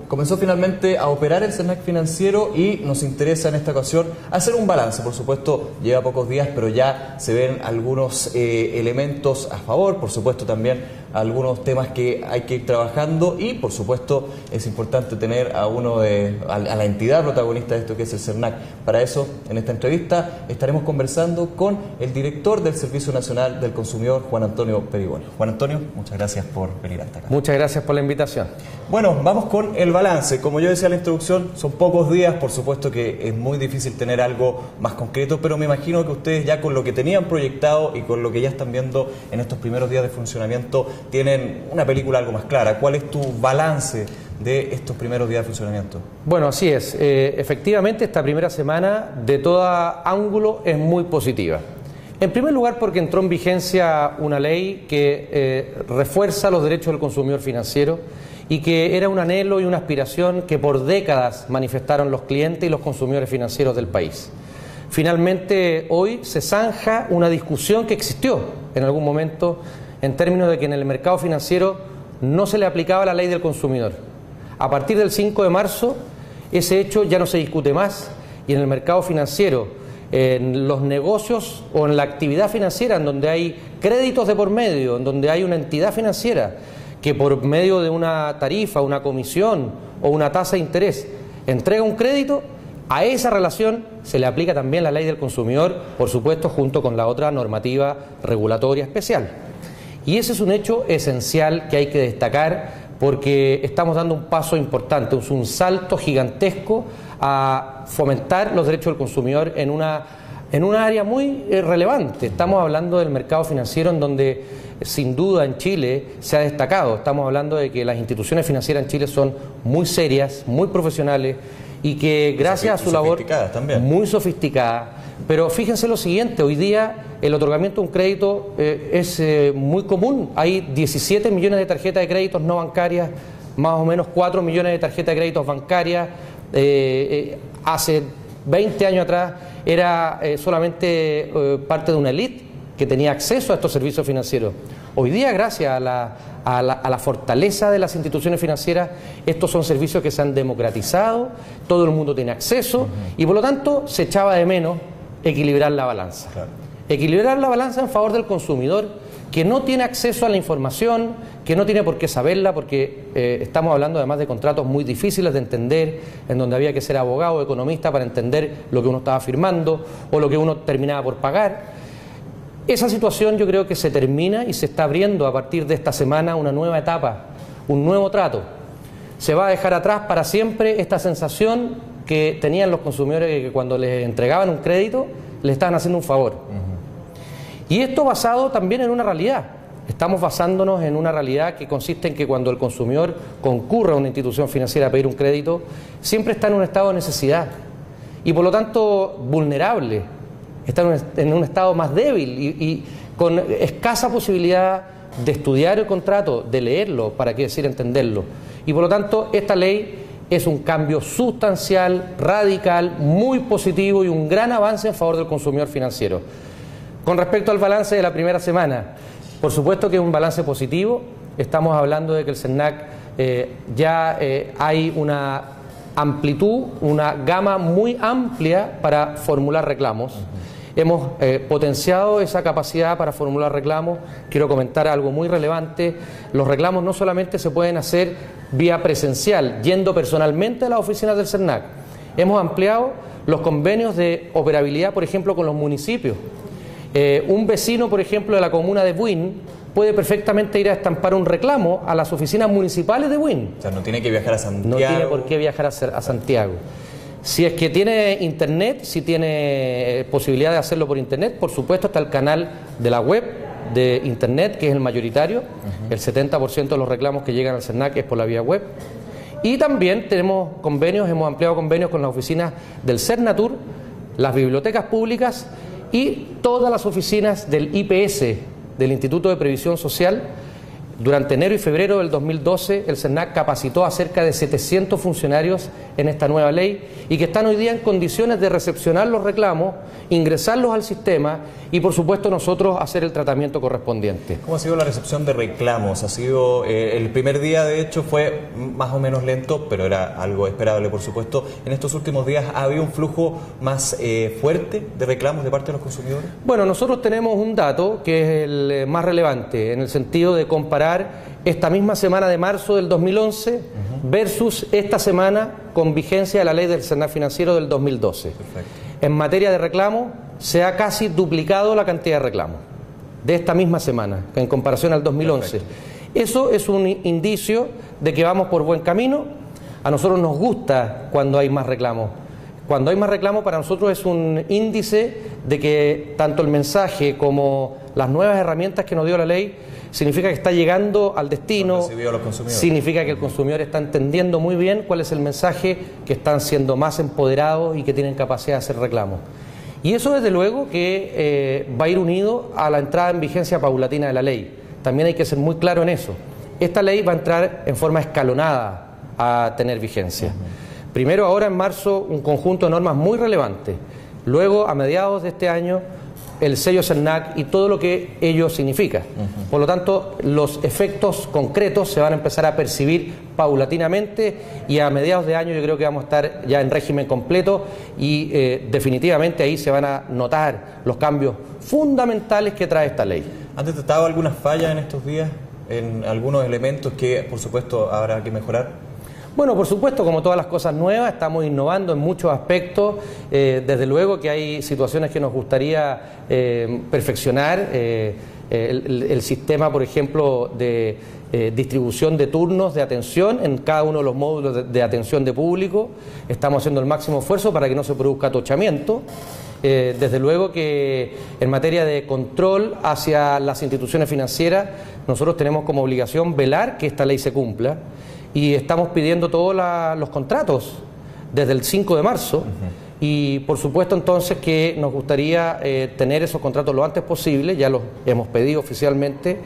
Comenzó finalmente a operar el CERNAC financiero y nos interesa en esta ocasión hacer un balance. Por supuesto, lleva pocos días, pero ya se ven algunos elementos a favor, por supuesto también algunos temas que hay que ir trabajando y por supuesto es importante tener a la entidad protagonista de esto que es el CERNAC. Para eso, en esta entrevista estaremos conversando con el director del Servicio Nacional del Consumidor, Juan Antonio Perigoni. Juan Antonio, muchas gracias por venir hasta acá. Muchas gracias por la invitación. Bueno, vamos con el balance. Como yo decía en la introducción, son pocos días, por supuesto que es muy difícil tener algo más concreto, pero me imagino que ustedes ya con lo que tenían proyectado y con lo que ya están viendo en estos primeros días de funcionamiento, tienen una película algo más clara. ¿Cuál es tu balance de estos primeros días de funcionamiento? Bueno, así es. Efectivamente, esta primera semana de todo ángulo es muy positiva. En primer lugar, porque entró en vigencia una ley que refuerza los derechos del consumidor financiero y que era un anhelo y una aspiración que por décadas manifestaron los clientes y los consumidores financieros del país. Finalmente, hoy se zanja una discusión que existió en algún momento en términos de que en el mercado financiero no se le aplicaba la ley del consumidor. A partir del 5 de marzo, ese hecho ya no se discute más y en el mercado financiero, en los negocios o en la actividad financiera, en donde hay créditos de por medio, en donde hay una entidad financiera que por medio de una tarifa, una comisión o una tasa de interés entrega un crédito, a esa relación se le aplica también la ley del consumidor, por supuesto, junto con la otra normativa regulatoria especial. Y ese es un hecho esencial que hay que destacar porque estamos dando un paso importante, es un salto gigantesco a fomentar los derechos del consumidor en una área muy relevante. Estamos hablando del mercado financiero en donde sin duda en Chile se ha destacado. Estamos hablando de que las instituciones financieras en Chile son muy serias, muy profesionales y que gracias a su labor también. Muy sofisticadas. Pero fíjense lo siguiente, hoy día el otorgamiento de un crédito es muy común. Hay 17 millones de tarjetas de créditos no bancarias, más o menos 4 millones de tarjetas de créditos bancarias. Hace 20 años atrás era solamente parte de una élite que tenía acceso a estos servicios financieros. Hoy día, gracias a la fortaleza de las instituciones financieras, estos son servicios que se han democratizado, todo el mundo tiene acceso y por lo tanto se echaba de menos equilibrar la balanza. Claro. Equilibrar la balanza en favor del consumidor que no tiene acceso a la información, que no tiene por qué saberla, porque estamos hablando además de contratos muy difíciles de entender, en donde había que ser abogado o economista para entender lo que uno estaba firmando o lo que uno terminaba por pagar. Esa situación yo creo que se termina y se está abriendo a partir de esta semana una nueva etapa, un nuevo trato. Se va a dejar atrás para siempre esta sensación que tenían los consumidores de que cuando les entregaban un crédito les estaban haciendo un favor. Y esto basado también en una realidad. Estamos basándonos en una realidad que consiste en que cuando el consumidor concurre a una institución financiera a pedir un crédito, siempre está en un estado de necesidad y por lo tanto vulnerable, está en un estado más débil y con escasa posibilidad de estudiar el contrato, de leerlo, para qué decir entenderlo. Y por lo tanto esta ley es un cambio sustancial, radical, muy positivo y un gran avance en favor del consumidor financiero. Con respecto al balance de la primera semana, por supuesto que es un balance positivo. Estamos hablando de que el CERNAC hay una amplitud, una gama muy amplia para formular reclamos. Hemos potenciado esa capacidad para formular reclamos. Quiero comentar algo muy relevante. Los reclamos no solamente se pueden hacer vía presencial, yendo personalmente a las oficinas del CERNAC. Hemos ampliado los convenios de operabilidad, por ejemplo, con los municipios. Un vecino, por ejemplo, de la comuna de Buin puede perfectamente ir a estampar un reclamo a las oficinas municipales de Buin. O sea, no tiene que viajar a Santiago. No tiene por qué viajar a Santiago. Si es que tiene internet, si tiene posibilidad de hacerlo por internet, por supuesto está el canal de la web de internet, que es el mayoritario. El 70% de los reclamos que llegan al CERNAC es por la vía web. Y también tenemos convenios, hemos ampliado convenios con las oficinas del Cernatur, las bibliotecas públicas y todas las oficinas del IPS, del Instituto de Previsión Social, Durante enero y febrero del 2012, el SERNAC capacitó a cerca de 700 funcionarios en esta nueva ley y que están hoy día en condiciones de recepcionar los reclamos, ingresarlos al sistema y, por supuesto, nosotros hacer el tratamiento correspondiente. ¿Cómo ha sido la recepción de reclamos? Ha sido el primer día, de hecho, fue más o menos lento, pero era algo esperable, por supuesto. En estos últimos días, ¿ha habido un flujo más fuerte de reclamos de parte de los consumidores? Bueno, nosotros tenemos un dato que es el más relevante, en el sentido de comparar esta misma semana de marzo del 2011 versus esta semana con vigencia de la ley del SERNAC financiero del 2012. Perfecto. En materia de reclamos, se ha casi duplicado la cantidad de reclamos de esta misma semana en comparación al 2011. Perfecto. Eso es un indicio de que vamos por buen camino. A nosotros nos gusta cuando hay más reclamos. Cuando hay más reclamos, para nosotros es un índice de que tanto el mensaje como las nuevas herramientas que nos dio la ley significa que está llegando al destino, significa que el consumidor está entendiendo muy bien cuál es el mensaje, que están siendo más empoderados y que tienen capacidad de hacer reclamos. Y eso desde luego que va a ir unido a la entrada en vigencia paulatina de la ley. También hay que ser muy claro en eso. Esta ley va a entrar en forma escalonada a tener vigencia. Primero, ahora en marzo, un conjunto de normas muy relevantes. Luego, a mediados de este año, el sello SERNAC y todo lo que ello significa. Por lo tanto, los efectos concretos se van a empezar a percibir paulatinamente y a mediados de año yo creo que vamos a estar ya en régimen completo y definitivamente ahí se van a notar los cambios fundamentales que trae esta ley. ¿Han detectado algunas fallas en estos días, en algunos elementos que por supuesto habrá que mejorar? Bueno, por supuesto, como todas las cosas nuevas, estamos innovando en muchos aspectos. Desde luego que hay situaciones que nos gustaría perfeccionar. El sistema, por ejemplo, de distribución de turnos de atención en cada uno de los módulos de atención de público. Estamos haciendo el máximo esfuerzo para que no se produzca atochamiento. Desde luego que en materia de control hacia las instituciones financieras, nosotros tenemos como obligación velar que esta ley se cumpla. Y estamos pidiendo todos los contratos desde el 5 de marzo y por supuesto entonces que nos gustaría tener esos contratos lo antes posible, ya los hemos pedido oficialmente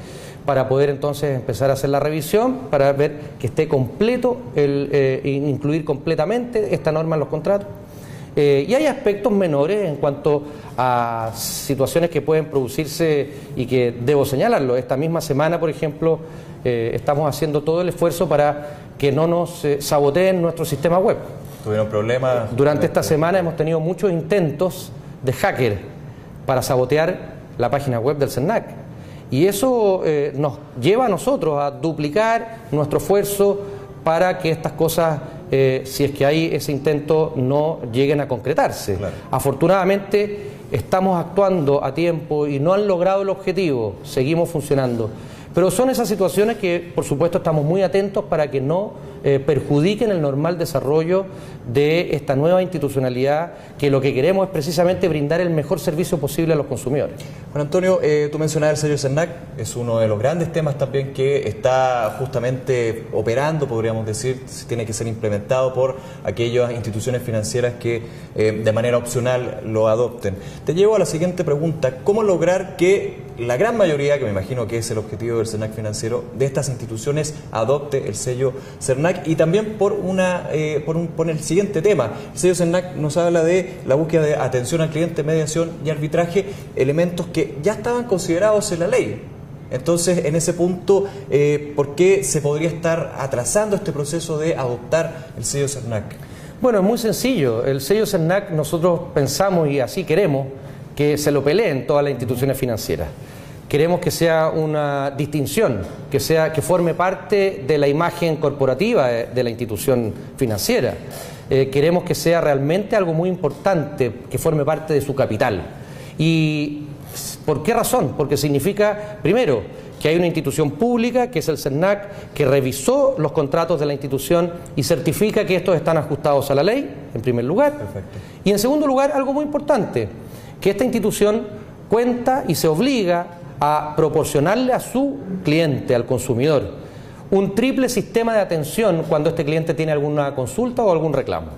para poder entonces empezar a hacer la revisión, para ver que esté completo, incluir completamente esta norma en los contratos. Y hay aspectos menores en cuanto a situaciones que pueden producirse y que debo señalarlo. Esta misma semana, por ejemplo, estamos haciendo todo el esfuerzo para que no nos saboteen nuestro sistema web. ¿Tuvieron problemas? Durante esta semana hemos tenido muchos intentos de hacker para sabotear la página web del SERNAC. Y eso nos lleva a nosotros a duplicar nuestro esfuerzo para que estas cosas, si es que hay ese intento, no lleguen a concretarse. Claro. Afortunadamente estamos actuando a tiempo y no han logrado el objetivo, seguimos funcionando. Pero son esas situaciones que, por supuesto, estamos muy atentos para que no perjudiquen el normal desarrollo de esta nueva institucionalidad, que lo que queremos es precisamente brindar el mejor servicio posible a los consumidores. Bueno, Antonio, tú mencionabas el sello SERNAC, es uno de los grandes temas también que está justamente operando, podríamos decir, tiene que ser implementado por aquellas instituciones financieras que de manera opcional lo adopten. Te llevo a la siguiente pregunta: ¿cómo lograr que la gran mayoría, que me imagino que es el objetivo del SERNAC financiero, de estas instituciones adopte el sello SERNAC? Y también por el siguiente tema, el sello SERNAC nos habla de la búsqueda de atención al cliente, mediación y arbitraje, elementos que ya estaban considerados en la ley. Entonces, en ese punto, ¿por qué se podría estar atrasando este proceso de adoptar el sello SERNAC? Bueno, es muy sencillo. El sello SERNAC nosotros pensamos y así queremos que se lo peleen todas las instituciones financieras. Queremos que sea una distinción, que forme parte de la imagen corporativa de la institución financiera. Queremos que sea realmente algo muy importante, que forme parte de su capital. ¿Y por qué razón? Porque significa, primero, que hay una institución pública, que es el SERNAC, que revisó los contratos de la institución y certifica que estos están ajustados a la ley, en primer lugar. Perfecto. Y en segundo lugar, algo muy importante, que esta institución cuenta y se obliga a proporcionarle a su cliente, al consumidor, un triple sistema de atención cuando este cliente tiene alguna consulta o algún reclamo.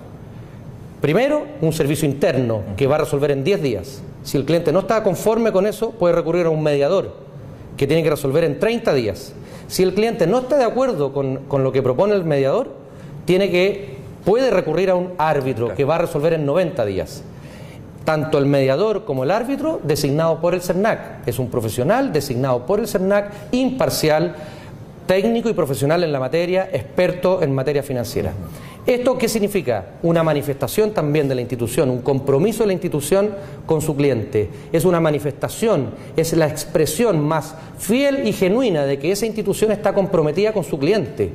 Primero, un servicio interno que va a resolver en 10 días. Si el cliente no está conforme con eso, puede recurrir a un mediador que tiene que resolver en 30 días. Si el cliente no está de acuerdo con lo que propone el mediador, puede recurrir a un árbitro que va a resolver en 90 días. Tanto el mediador como el árbitro designado por el SERNAC. Es un profesional designado por el SERNAC, imparcial, técnico y profesional en la materia, experto en materia financiera. ¿Esto qué significa? Una manifestación también de la institución, un compromiso de la institución con su cliente. Es una manifestación, es la expresión más fiel y genuina de que esa institución está comprometida con su cliente.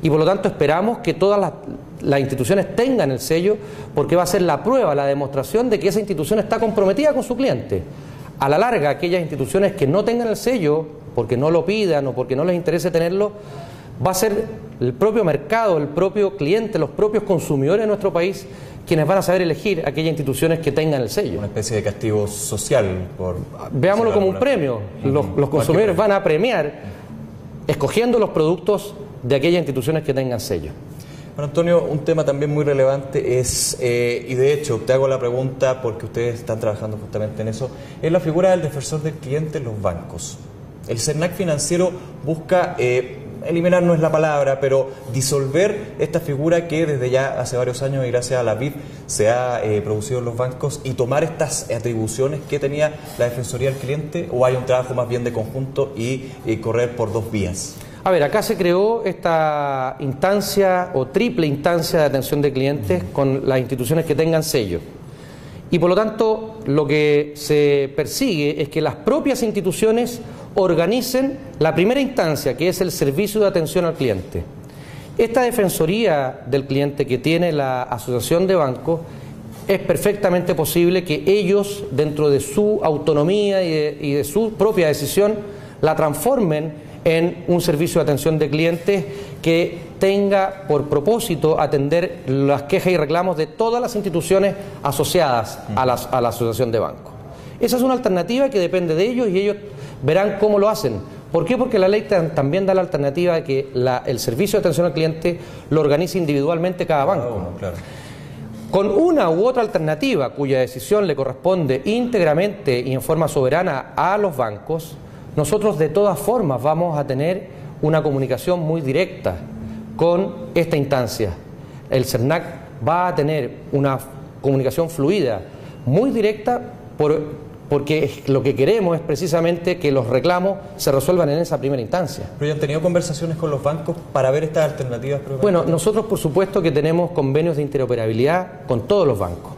Y por lo tanto esperamos que todas las instituciones tengan el sello, porque va a ser la prueba, la demostración de que esa institución está comprometida con su cliente. A la larga, aquellas instituciones que no tengan el sello, porque no lo pidan o porque no les interese tenerlo, va a ser el propio mercado, el propio cliente, los propios consumidores de nuestro país quienes van a saber elegir aquellas instituciones que tengan el sello. Una especie de castigo social. Veámoslo como un premio. Los consumidores van a premiar escogiendo los productos de aquellas instituciones que tengan sello. Bueno, Antonio, un tema también muy relevante es, y de hecho te hago la pregunta porque ustedes están trabajando justamente en eso, es la figura del defensor del cliente en los bancos. El SERNAC financiero busca, eliminar no es la palabra, pero disolver esta figura que desde ya hace varios años y gracias a la BIF se ha producido en los bancos y tomar estas atribuciones que tenía la Defensoría del Cliente, o hay un trabajo más bien de conjunto y correr por dos vías. A ver, acá se creó esta instancia o triple instancia de atención de clientes con las instituciones que tengan sello. Y por lo tanto, lo que se persigue es que las propias instituciones organicen la primera instancia, que es el servicio de atención al cliente. Esta defensoría del cliente que tiene la Asociación de Bancos, es perfectamente posible que ellos, dentro de su autonomía y de su propia decisión, la transformen en un servicio de atención de clientes que tenga por propósito atender las quejas y reclamos de todas las instituciones asociadas a la Asociación de Bancos. Esa es una alternativa que depende de ellos y ellos verán cómo lo hacen. ¿Por qué? Porque la ley también da la alternativa de que el servicio de atención al cliente lo organice individualmente cada banco. Claro. Con una u otra alternativa cuya decisión le corresponde íntegramente y en forma soberana a los bancos, nosotros de todas formas vamos a tener una comunicación muy directa con esta instancia. El SERNAC va a tener una comunicación fluida, muy directa, porque lo que queremos es precisamente que los reclamos se resuelvan en esa primera instancia. ¿Pero ya han tenido conversaciones con los bancos para ver estas alternativas? Bueno, nosotros por supuesto que tenemos convenios de interoperabilidad con todos los bancos.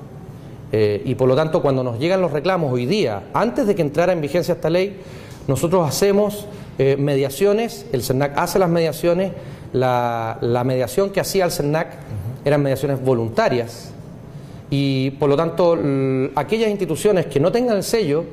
Y por lo tanto, cuando nos llegan los reclamos hoy día, antes de que entrara en vigencia esta ley, nosotros hacemos mediaciones, el SERNAC hace las mediaciones, la mediación que hacía el SERNAC eran mediaciones voluntarias y por lo tanto aquellas instituciones que no tengan el sello,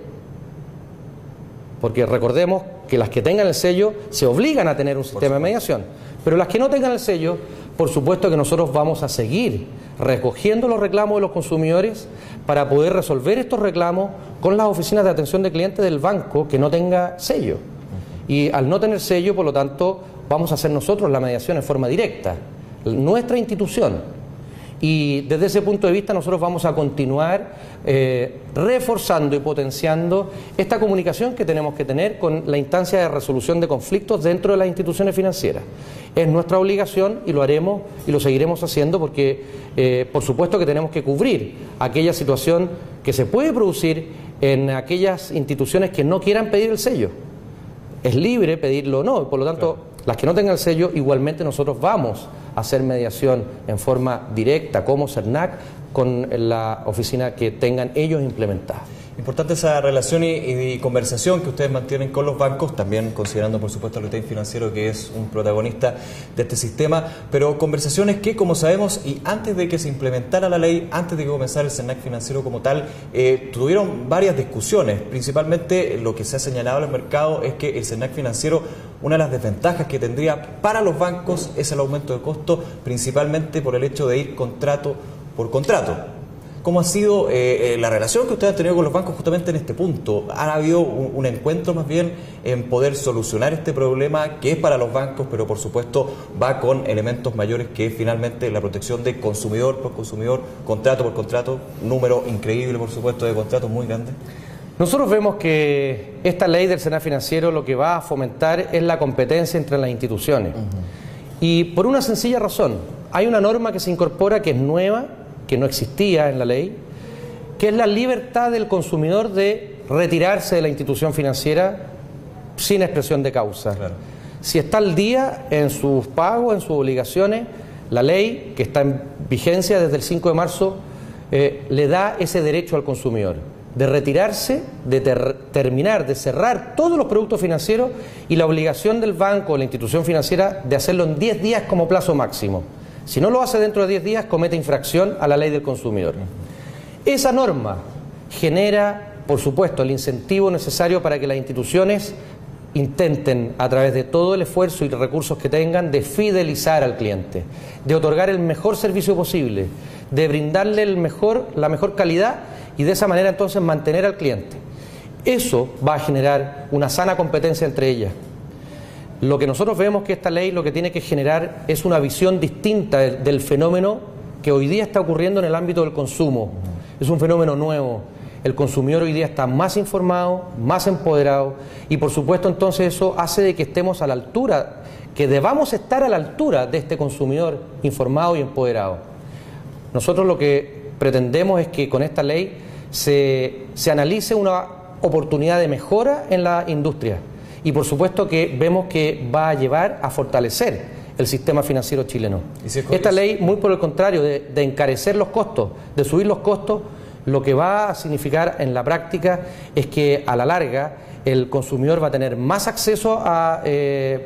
porque recordemos que las que tengan el sello se obligan a tener un sistema de mediación, pero las que no tengan el sello, por supuesto que nosotros vamos a seguir recogiendo los reclamos de los consumidores para poder resolver estos reclamos con las oficinas de atención de clientes del banco que no tenga sello. Y al no tener sello, por lo tanto, vamos a hacer nosotros la mediación en forma directa, nuestra institución. Y desde ese punto de vista nosotros vamos a continuar reforzando y potenciando esta comunicación que tenemos que tener con la instancia de resolución de conflictos dentro de las instituciones financieras. Es nuestra obligación y lo haremos y lo seguiremos haciendo porque por supuesto que tenemos que cubrir aquella situación que se puede producir en aquellas instituciones que no quieran pedir el sello. Es libre pedirlo o no, y por lo tanto, las que no tengan el sello, igualmente nosotros vamos a hacer mediación en forma directa como SERNAC con la oficina que tengan ellos implementada. Importante esa relación y conversación que ustedes mantienen con los bancos, también considerando por supuesto el retail financiero que es un protagonista de este sistema, pero conversaciones que, como sabemos, y antes de que se implementara la ley, antes de que comenzara el SERNAC financiero como tal, tuvieron varias discusiones. Principalmente lo que se ha señalado en el mercado es que el SERNAC financiero, una de las desventajas que tendría para los bancos es el aumento de costo, principalmente por el hecho de ir contrato por contrato. ¿Cómo ha sido la relación que ustedes han tenido con los bancos justamente en este punto? ¿Ha habido un encuentro más bien en poder solucionar este problema que es para los bancos, pero por supuesto va con elementos mayores que es finalmente la protección de consumidor por consumidor, contrato por contrato, número increíble por supuesto de contratos muy grandes? Nosotros vemos que esta ley del SENAC financiero lo que va a fomentar es la competencia entre las instituciones. Y por una sencilla razón, hay una norma que se incorpora que es nueva, que no existía en la ley, que es la libertad del consumidor de retirarse de la institución financiera sin expresión de causa. Claro. Si está al día en sus pagos, en sus obligaciones, la ley, que está en vigencia desde el 5 de marzo, le da ese derecho al consumidor de retirarse, de terminar, de cerrar todos los productos financieros y la obligación del banco o la institución financiera de hacerlo en 10 días como plazo máximo. Si no lo hace dentro de 10 días, comete infracción a la ley del consumidor. Esa norma genera, por supuesto, el incentivo necesario para que las instituciones intenten, a través de todo el esfuerzo y recursos que tengan, de fidelizar al cliente, de otorgar el mejor servicio posible, de brindarle la mejor calidad y de esa manera entonces mantener al cliente. Eso va a generar una sana competencia entre ellas. Lo que nosotros vemos que esta ley lo que tiene que generar es una visión distinta del fenómeno que hoy día está ocurriendo en el ámbito del consumo. Es un fenómeno nuevo. El consumidor hoy día está más informado, más empoderado y por supuesto entonces eso hace de que estemos a la altura, que debamos estar a la altura de este consumidor informado y empoderado. Nosotros lo que pretendemos es que con esta ley se analice una oportunidad de mejora en la industria y por supuesto que vemos que va a llevar a fortalecer el sistema financiero chileno. Esta ley, muy por el contrario, de encarecer los costos, de subir los costos, lo que va a significar en la práctica es que a la larga el consumidor va a tener más acceso a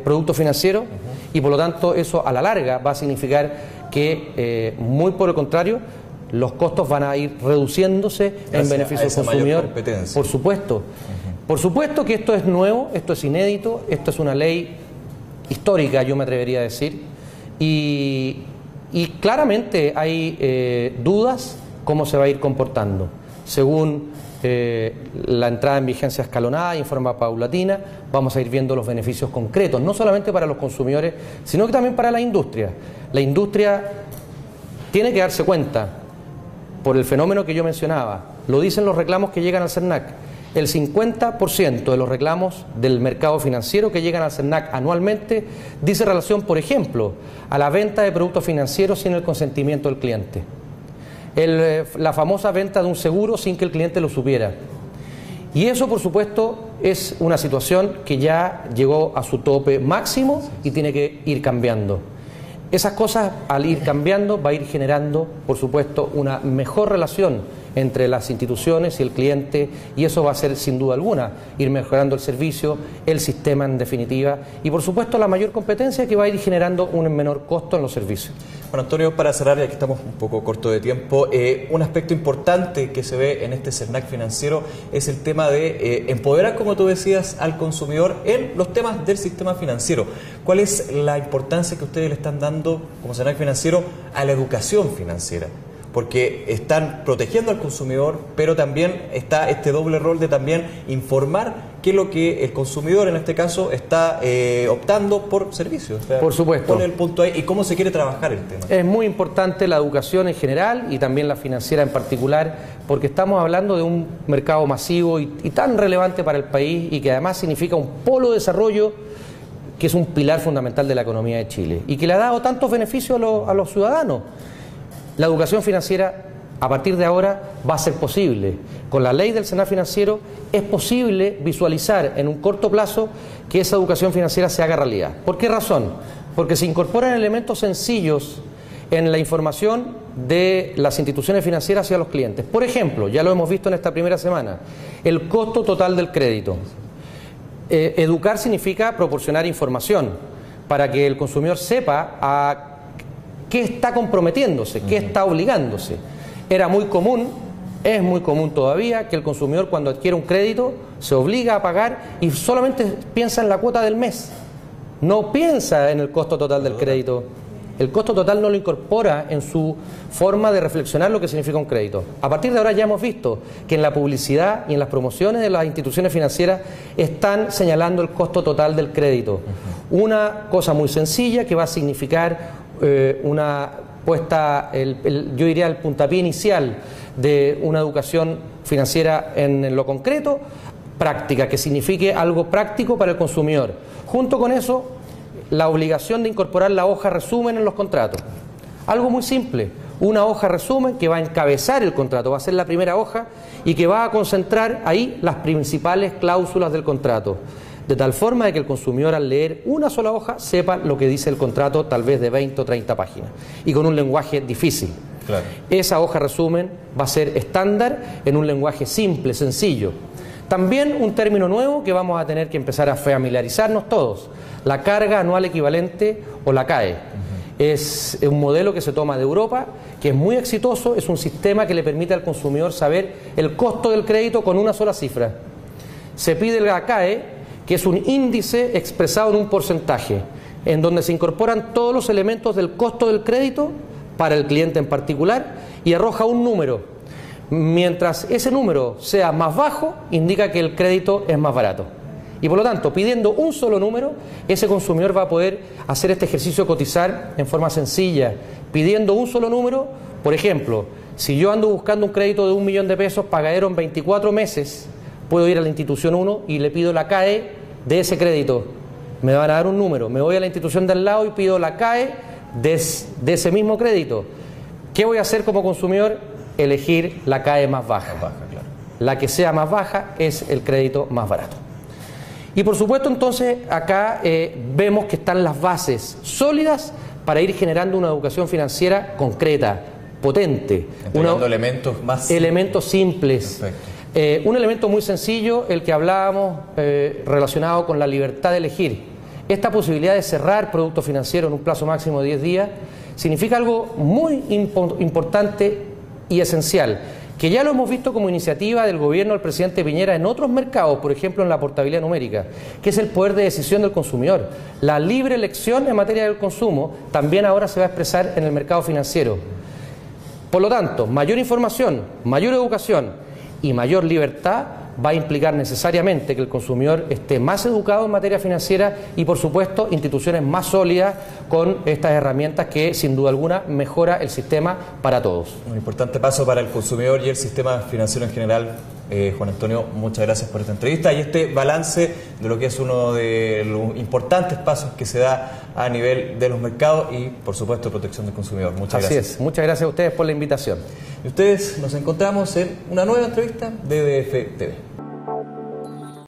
productos financieros y por lo tanto eso a la larga va a significar que, muy por el contrario, los costos van a ir reduciéndose en beneficio del consumidor. Por supuesto. Por supuesto que esto es nuevo, esto es inédito, esto es una ley histórica, yo me atrevería a decir, y claramente hay dudas cómo se va a ir comportando. Según la entrada en vigencia escalonada y en forma paulatina, vamos a ir viendo los beneficios concretos, no solamente para los consumidores, sino que también para la industria. La industria tiene que darse cuenta, por el fenómeno que yo mencionaba, lo dicen los reclamos que llegan al SERNAC, el 50% de los reclamos del mercado financiero que llegan al SERNAC anualmente dice relación, por ejemplo, a la venta de productos financieros sin el consentimiento del cliente. La famosa venta de un seguro sin que el cliente lo supiera. Y eso, por supuesto, es una situación que ya llegó a su tope máximo y tiene que ir cambiando. Esas cosas, al ir cambiando, va a ir generando, por supuesto, una mejor relación entre las instituciones y el cliente, y eso va a ser, sin duda alguna, ir mejorando el servicio, el sistema en definitiva, y por supuesto la mayor competencia que va a ir generando un menor costo en los servicios. Bueno, Antonio, para cerrar, ya que estamos un poco corto de tiempo, un aspecto importante que se ve en este SERNAC financiero es el tema de empoderar, como tú decías, al consumidor en los temas del sistema financiero. ¿Cuál es la importancia que ustedes le están dando como SERNAC financiero a la educación financiera? Porque están protegiendo al consumidor, pero también está este doble rol de también informar qué es lo que el consumidor, en este caso, está optando por servicios. O sea, por supuesto. Pone el punto ahí y cómo se quiere trabajar el tema. Es muy importante la educación en general y también la financiera en particular, porque estamos hablando de un mercado masivo y tan relevante para el país y que además significa un polo de desarrollo que es un pilar fundamental de la economía de Chile y que le ha dado tantos beneficios a los ciudadanos. La educación financiera, a partir de ahora, va a ser posible. Con la ley del SENAC financiero es posible visualizar en un corto plazo que esa educación financiera se haga realidad. ¿Por qué razón? Porque se incorporan elementos sencillos en la información de las instituciones financieras hacia los clientes. Por ejemplo, ya lo hemos visto en esta primera semana, el costo total del crédito. Educar significa proporcionar información para que el consumidor sepa a qué está comprometiéndose, qué está obligándose. Era muy común, es muy común todavía, que el consumidor cuando adquiere un crédito se obliga a pagar y solamente piensa en la cuota del mes. No piensa en el costo total del crédito. El costo total no lo incorpora en su forma de reflexionar lo que significa un crédito. A partir de ahora ya hemos visto que en la publicidad y en las promociones de las instituciones financieras están señalando el costo total del crédito. Una cosa muy sencilla que va a significar una puesta, yo diría el puntapié inicial de una educación financiera en lo concreto, práctica, que signifique algo práctico para el consumidor. Junto con eso, la obligación de incorporar la hoja resumen en los contratos. Algo muy simple, una hoja resumen que va a encabezar el contrato, va a ser la primera hoja y que va a concentrar ahí las principales cláusulas del contrato, de tal forma de que el consumidor al leer una sola hoja sepa lo que dice el contrato, tal vez de 20 o 30 páginas, y con un lenguaje difícil. Claro. Esa hoja resumen va a ser estándar en un lenguaje simple, sencillo. También un término nuevo que vamos a tener que empezar a familiarizarnos todos, la carga anual equivalente o la CAE. Es un modelo que se toma de Europa, que es muy exitoso, es un sistema que le permite al consumidor saber el costo del crédito con una sola cifra. Se pide la CAE, que es un índice expresado en un porcentaje, en donde se incorporan todos los elementos del costo del crédito para el cliente en particular y arroja un número. Mientras ese número sea más bajo, indica que el crédito es más barato. Y por lo tanto, pidiendo un solo número, ese consumidor va a poder hacer este ejercicio de cotizar en forma sencilla. Pidiendo un solo número, por ejemplo, si yo ando buscando un crédito de 1 millón de pesos pagadero en 24 meses, puedo ir a la institución 1 y le pido la CAE de ese crédito. Me van a dar un número. Me voy a la institución de al lado y pido la CAE de ese mismo crédito. ¿Qué voy a hacer como consumidor? Elegir la CAE más baja. Claro. La que sea más baja es el crédito más barato. Y por supuesto entonces acá vemos que están las bases sólidas para ir generando una educación financiera concreta, potente. Elementos simples. Un elemento muy sencillo, el que hablábamos relacionado con la libertad de elegir. Esta posibilidad de cerrar producto financiero en un plazo máximo de 10 días significa algo muy importante y esencial, que ya lo hemos visto como iniciativa del gobierno del presidente Piñera en otros mercados, por ejemplo en la portabilidad numérica, que es el poder de decisión del consumidor. La libre elección en materia del consumo también ahora se va a expresar en el mercado financiero. Por lo tanto, mayor información, mayor educación y mayor libertad va a implicar necesariamente que el consumidor esté más educado en materia financiera y, por supuesto, instituciones más sólidas con estas herramientas que, sin duda alguna, mejora el sistema para todos. Un importante paso para el consumidor y el sistema financiero en general. Juan Antonio, muchas gracias por esta entrevista y este balance de lo que es uno de los importantes pasos que se da a nivel de los mercados y, por supuesto, protección del consumidor. Muchas gracias. Así es. Muchas gracias a ustedes por la invitación. Y ustedes nos encontramos en una nueva entrevista de DF TV.